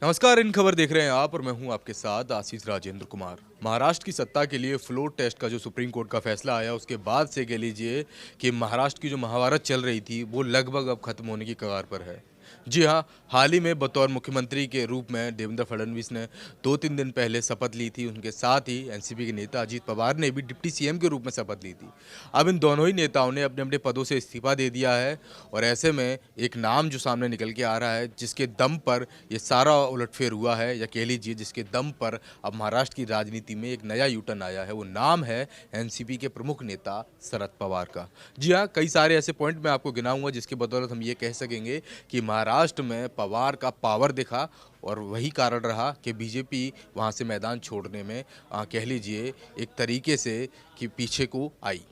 नमस्कार। इन खबर देख रहे हैं आप और मैं हूं आपके साथ आशीष राजेंद्र कुमार। महाराष्ट्र की सत्ता के लिए फ्लोर टेस्ट का जो सुप्रीम कोर्ट का फैसला आया उसके बाद से कह लीजिए कि महाराष्ट्र की जो महाभारत चल रही थी वो लगभग अब खत्म होने की कगार पर है। जी हाँ, हाल ही में बतौर मुख्यमंत्री के रूप में देवेंद्र फडणवीस ने 2-3 दिन पहले शपथ ली थी। उनके साथ ही एनसीपी के नेता अजीत पवार ने भी डिप्टी सीएम के रूप में शपथ ली थी। अब इन दोनों ही नेताओं ने अपने अपने पदों से इस्तीफा दे दिया है और ऐसे में एक नाम जो सामने निकल के आ रहा है जिसके दम पर ये सारा उलटफेर हुआ है, या कह लीजिए जिसके दम पर अब महाराष्ट्र की राजनीति में एक नया यूटर्न आया है, वो नाम है एनसीपी के प्रमुख नेता शरद पवार का। जी हाँ, कई सारे ऐसे पॉइंट मैं आपको गिनाऊंगा जिसकी बदौलत हम ये कह सकेंगे कि महाराष्ट्र में पवार का पावर दिखा और वही कारण रहा कि बीजेपी वहाँ से मैदान छोड़ने में कह लीजिए एक तरीके से कि पीछे को आई।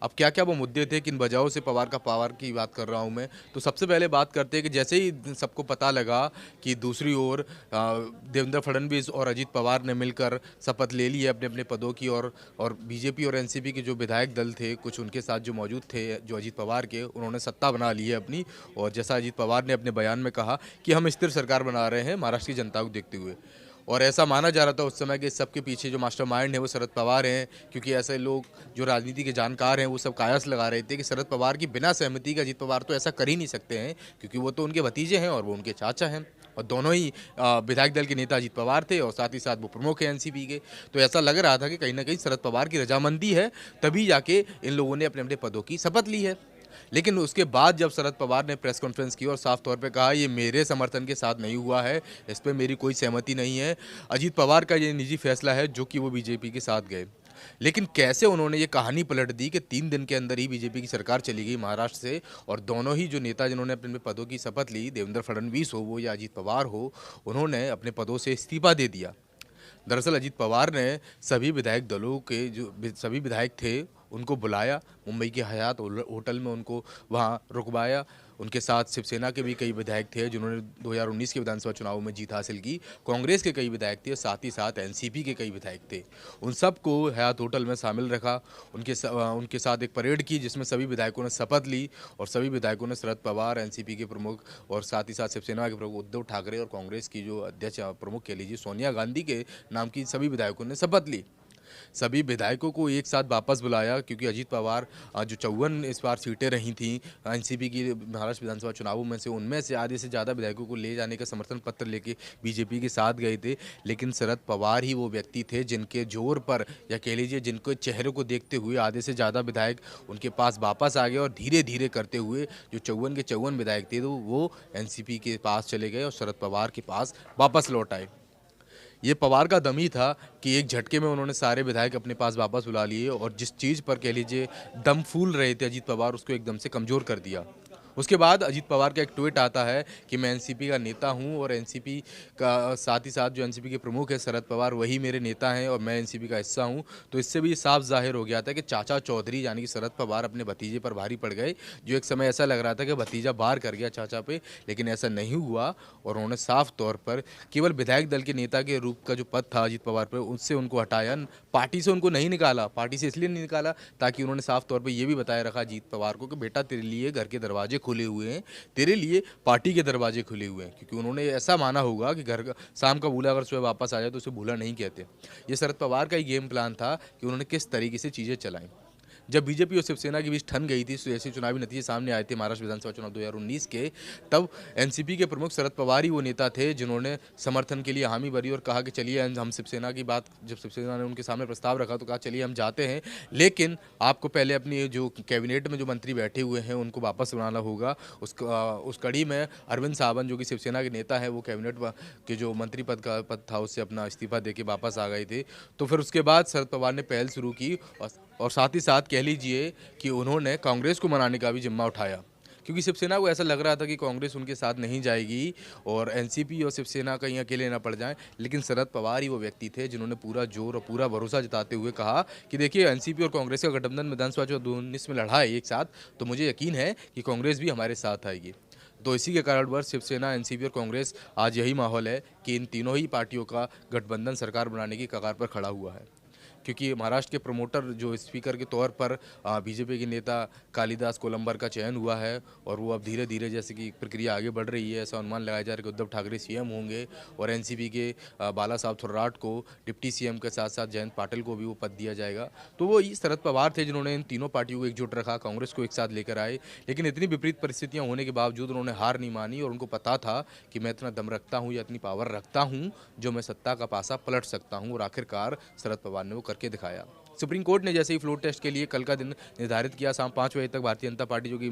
अब क्या क्या वो मुद्दे थे, किन वजहों से पवार का पावर की बात कर रहा हूँ मैं। तो सबसे पहले बात करते हैं कि जैसे ही सबको पता लगा कि दूसरी ओर देवेंद्र फडणवीस और अजीत पवार ने मिलकर शपथ ले ली है अपने अपने पदों की, और बीजेपी और एनसीपी के जो विधायक दल थे कुछ उनके साथ जो मौजूद थे जो अजीत पवार के, उन्होंने सत्ता बना ली है अपनी। और जैसा अजीत पवार ने अपने बयान में कहा कि हम स्थिर सरकार बना रहे हैं महाराष्ट्र की जनता को देखते हुए। और ऐसा माना जा रहा था उस समय कि सबके पीछे जो मास्टरमाइंड है वो शरद पवार हैं, क्योंकि ऐसे लोग जो राजनीति के जानकार हैं वो सब कायस लगा रहे थे कि शरद पवार की बिना सहमति के अजीत पवार तो ऐसा कर ही नहीं सकते हैं, क्योंकि वो तो उनके भतीजे हैं और वो उनके चाचा हैं। और दोनों ही विधायक दल के नेता अजीत पवार थे और साथ ही साथ वो प्रमुख हैं एनसीपी के। तो ऐसा लग रहा था कि कहीं ना कहीं शरद पवार की रजामंदी है, तभी जाके इन लोगों ने अपने अपने पदों की शपथ ली है। लेकिन उसके बाद जब शरद पवार ने प्रेस कॉन्फ्रेंस की और साफ तौर पे कहा ये मेरे समर्थन के साथ नहीं हुआ है, इस पे मेरी कोई सहमति नहीं है, अजीत पवार का ये निजी फैसला है जो कि वो बीजेपी के साथ गए। लेकिन कैसे उन्होंने ये कहानी पलट दी कि 3 दिन के अंदर ही बीजेपी की सरकार चली गई महाराष्ट्र से, और दोनों ही जो नेता जिन्होंने अपने अपने पदों की शपथ ली, देवेंद्र फडणवीस हो वो या अजीत पवार हो, उन्होंने अपने पदों से इस्तीफा दे दिया। दरअसल अजीत पवार ने सभी विधायक दलों के जो सभी विधायक थे उनको बुलाया, मुंबई के हयात होटल में उनको वहाँ रुकवाया। उनके साथ शिवसेना के भी कई विधायक थे जिन्होंने 2019 के विधानसभा चुनाव में जीत हासिल की, कांग्रेस के कई विधायक थे, साथ ही साथ एनसीपी के कई विधायक थे। उन सबको हयात होटल में शामिल रखा, उनके साथ एक परेड की जिसमें सभी विधायकों ने शपथ ली, और सभी विधायकों ने शरद पवार एनसीपी के प्रमुख और साथ ही साथ शिवसेना के प्रमुख उद्धव ठाकरे और कांग्रेस की जो अध्यक्ष प्रमुख कह लीजिए सोनिया गांधी के नाम की सभी विधायकों ने शपथ ली। सभी विधायकों को एक साथ वापस बुलाया, क्योंकि अजीत पवार जो 54 इस बार सीटें रही थीं एनसीपी की महाराष्ट्र विधानसभा चुनावों में से, उनमें से आधे से ज़्यादा विधायकों को ले जाने का समर्थन पत्र लेके बीजेपी के साथ गए थे। लेकिन शरद पवार ही वो व्यक्ति थे जिनके जोर पर, या कह लीजिए जिनको चेहरे को देखते हुए आधे से ज़्यादा विधायक उनके पास वापस आ गए, और धीरे धीरे करते हुए जो 54 के 54 विधायक थे तो वो एनसीपी के पास चले गए और शरद पवार के पास वापस लौट आए। ये पवार का दम ही था कि एक झटके में उन्होंने सारे विधायक अपने पास वापस बुला लिए, और जिस चीज़ पर कह लीजिए दम फूल रहे थे अजीत पवार, उसको एकदम से कमज़ोर कर दिया। उसके बाद अजीत पवार का एक ट्वीट आता है कि मैं एनसीपी का नेता हूं, और एनसीपी का साथ ही साथ जो एनसीपी के प्रमुख है शरद पवार वही मेरे नेता हैं और मैं एनसीपी का हिस्सा हूं। तो इससे भी साफ जाहिर हो गया था कि चाचा चौधरी यानी कि शरद पवार अपने भतीजे पर भारी पड़ गए। जो एक समय ऐसा लग रहा था कि भतीजा बाहर कर गया चाचा पे, लेकिन ऐसा नहीं हुआ, और उन्होंने साफ तौर पर केवल विधायक दल के नेता के रूप का जो पद था अजीत पवार पर, उससे उनको हटाया। पार्टी से उनको नहीं निकाला, पार्टी से इसलिए नहीं निकाला ताकि उन्होंने साफ तौर पर यह भी बताया रखा अजीत पवार को कि बेटा तेरे लिए घर के दरवाजे खुले हुए हैं, तेरे लिए पार्टी के दरवाजे खुले हुए हैं, क्योंकि उन्होंने ऐसा माना होगा कि घर का शाम का भूला अगर सुबह वापस आ जाए तो उसे भूला नहीं कहते। ये शरद पवार का ही गेम प्लान था कि उन्होंने किस तरीके से चीज़ें चलाई। जब बीजेपी और शिवसेना के बीच ठन गई थी, जैसे चुनावी नतीजे सामने आए थे महाराष्ट्र विधानसभा चुनाव 2019 के, तब एनसीपी के प्रमुख शरद पवार ही वो नेता थे जिन्होंने समर्थन के लिए हामी भरी और कहा कि चलिए हम शिवसेना की बात, जब शिवसेना ने उनके सामने प्रस्ताव रखा तो कहा चलिए हम जाते हैं, लेकिन आपको पहले अपनी जो कैबिनेट में जो मंत्री बैठे हुए हैं उनको वापस बनाना होगा। उस कड़ी में अरविंद सावंत जो कि शिवसेना के नेता है वो कैबिनेट के जो मंत्री पद था उससे अपना इस्तीफा दे के वापस आ गए थे। तो फिर उसके बाद शरद पवार ने पहल शुरू की, और साथ ही साथ कह लीजिए कि उन्होंने कांग्रेस को मनाने का भी जिम्मा उठाया, क्योंकि शिवसेना को ऐसा लग रहा था कि कांग्रेस उनके साथ नहीं जाएगी और एनसीपी और शिवसेना कहीं अकेले ना पड़ जाएं। लेकिन शरद पवार ही वो व्यक्ति थे जिन्होंने पूरा जोर और पूरा भरोसा जताते हुए कहा कि देखिए एनसीपी और कांग्रेस का गठबंधन विधानसभा चुनाव 2019 में लड़ा है एक साथ, तो मुझे यकीन है कि कांग्रेस भी हमारे साथ आएगी। तो इसी के कारणवश शिवसेना, एनसीपी और कांग्रेस आज यही माहौल है कि इन तीनों ही पार्टियों का गठबंधन सरकार बनाने की कगार पर खड़ा हुआ है। क्योंकि महाराष्ट्र के प्रमोटर जो स्पीकर के तौर पर बीजेपी के नेता कालिदास कोलंबर का चयन हुआ है और वो अब धीरे धीरे जैसे कि प्रक्रिया आगे बढ़ रही है, ऐसा अनुमान लगाया जा रहा है कि उद्धव ठाकरे सीएम होंगे और एनसीपी के बाला साहब थोराट को डिप्टी सीएम के साथ साथ जयंत पाटिल को भी वो पद दिया जाएगा। तो वो ही शरद पवार थे जिन्होंने इन तीनों पार्टियों को एकजुट रखा, कांग्रेस को एक साथ लेकर आए, लेकिन इतनी विपरीत परिस्थितियां होने के बावजूद उन्होंने हार नहीं मानी और उनको पता था कि मैं इतना दम रखता हूं या इतनी पावर रखता हूं जो मैं सत्ता का पासा पलट सकता हूं और आखिरकार शरद पवार ने वो करके दिखाया। सुप्रीम कोर्ट ने जैसे ही फ्लोर टेस्ट के लिए कल का दिन निर्धारित किया, शाम 5 बजे तक भारतीय जनता पार्टी जो कि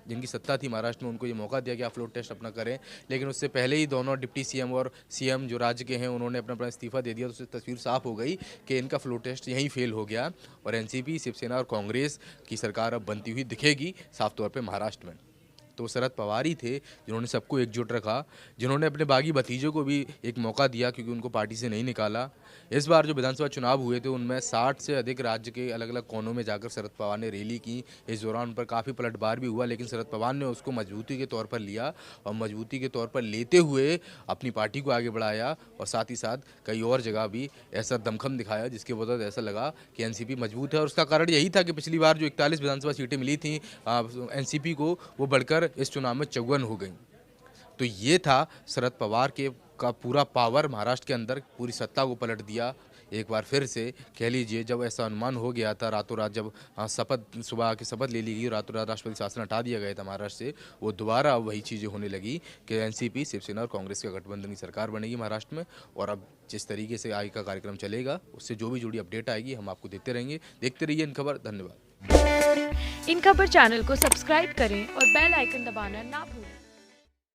जिनकी सत्ता थी महाराष्ट्र में, उनको ये मौका दिया कि आप फ्लोर टेस्ट अपना करें, लेकिन उससे पहले ही दोनों डिप्टी सीएम और सीएम जो राज्य के हैं उन्होंने अपना अपना इस्तीफा दे दिया। तो उससे तस्वीर साफ हो गई कि इनका फ्लोर टेस्ट यहीं फेल हो गया और एनसीपी, शिवसेना और कांग्रेस की सरकार अब बनती हुई दिखेगी साफ तौर पर महाराष्ट्र में। तो शरद पवार ही थे जिन्होंने सबको एकजुट रखा, जिन्होंने अपने बागी भतीजों को भी एक मौका दिया क्योंकि उनको पार्टी से नहीं निकाला। इस बार जो विधानसभा चुनाव हुए थे उनमें 60 से अधिक राज्य के अलग अलग कोनों में जाकर शरद पवार ने रैली की। इस दौरान उन पर काफ़ी पलटवार भी हुआ, लेकिन शरद पवार ने उसको मजबूती के तौर पर लिया और मजबूती के तौर पर लेते हुए अपनी पार्टी को आगे बढ़ाया और साथ ही साथ कई और जगह भी ऐसा दमखम दिखाया जिसके वजह से ऐसा लगा कि एनसीपी मजबूत है। और उसका कारण यही था कि पिछली बार जो 41 विधानसभा सीटें मिली थी एनसीपी को, वो बढ़कर इस चुनाव में 54 हो गई। तो ये था शरद पवार के का पूरा पावर महाराष्ट्र के अंदर, पूरी सत्ता को पलट दिया। एक बार फिर से कह लीजिए, जब ऐसा अनुमान हो गया था रातों रात, जब सुबह की शपथ ले ली गई, रातों रात राष्ट्रपति शासन हटा दिया गया था महाराष्ट्र से, वो दोबारा वही चीज़ें होने लगी कि एनसीपी, शिवसेना और कांग्रेस का गठबंधन की सरकार बनेगी महाराष्ट्र में। और अब जिस तरीके से आगे का कार्यक्रम चलेगा उससे जो भी जुड़ी अपडेट आएगी हम आपको देते रहेंगे। देखते रहिए इन खबर। धन्यवाद। इन खबर चैनल को सब्सक्राइब करें और बेल आइकन दबाना ना भूलें।